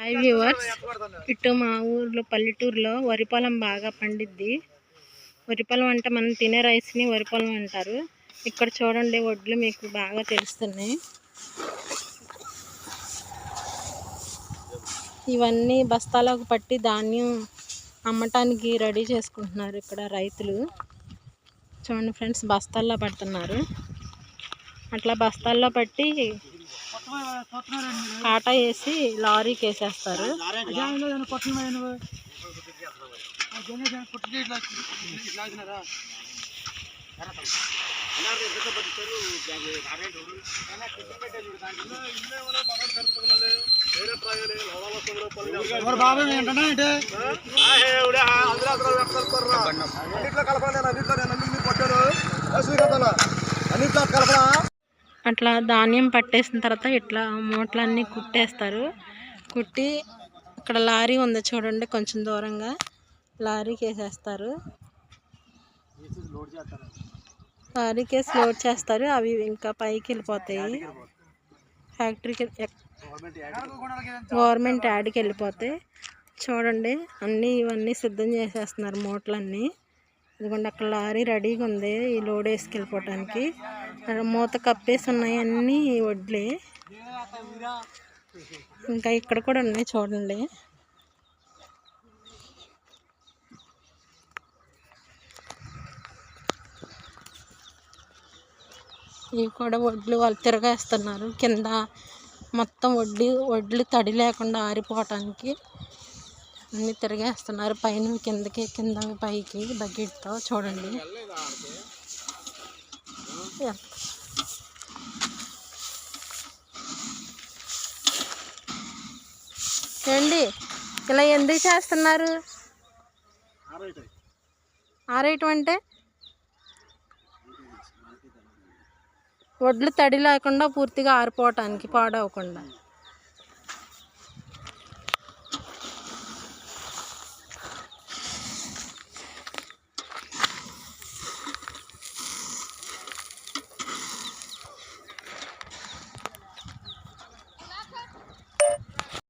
Hi viewers, ఇటు మా ఊర్లో పల్లెటూరులో వరి పొలం బాగా పండిద్ది. వరి పొలం అంటే మనం తినే రైస్ని వరి పొలం అంటారు. ఇక్కడ చూడండి, వడ్లు మీకు బాగా తెలుస్తున్నాయి. ఇవన్నీ బస్తాలకు పట్టి ధాన్యం అమ్మటానికి రెడీ చేసుకుంటున్నారు ఇక్కడ రైతులు. చూడండి ఫ్రెండ్స్, బస్తాల్లో పడుతున్నారు. అట్లా బస్తాల్లో పట్టి కాటా వేసి లారీకి వేసేస్తారు. అట్లా ధాన్యం పట్టేసిన తర్వాత ఇట్లా మూటలన్నీ కుట్టేస్తారు. కుట్టి ఇక్కడ లారీ ఉంది చూడండి, కొంచెం దూరంగా లారీకి వేసేస్తారు. లారీకి వేసి లోడ్ చేస్తారు. అవి ఇంకా పైకి వెళ్ళిపోతాయి, ఫ్యాక్టరీకి, గవర్నమెంట్ యాడ్కి వెళ్ళిపోతాయి. చూడండి, ఇవన్నీ సిద్ధం చేసేస్తున్నారు మూటలన్నీ. ఇదిగోండి, అక్కడ లారీ రెడీగా ఉంది ఈ లోడ్ వేసుకెళ్ళిపోవటానికి. మూత కప్పేసి ఉన్నాయి అన్నీ వడ్లే. ఇంకా ఇక్కడ కూడా ఉన్నాయి చూడండి. ఇవి కూడా వడ్లు వాళ్ళు తిరగేస్తున్నారు. కింద మొత్తం వడ్లు తడి లేకుండా ఆరిపోవటానికి అన్నీ తిరగేస్తున్నారు. పైన కిందకి, కింద పైకి బకెట్తో. చూడండి, ఏండి ఇలా ఎందుకు చేస్తున్నారు? ఆరేయటం అంటే వడ్లు తడి లేకుండా పూర్తిగా ఆరిపోవటానికి, పాడవకుండా.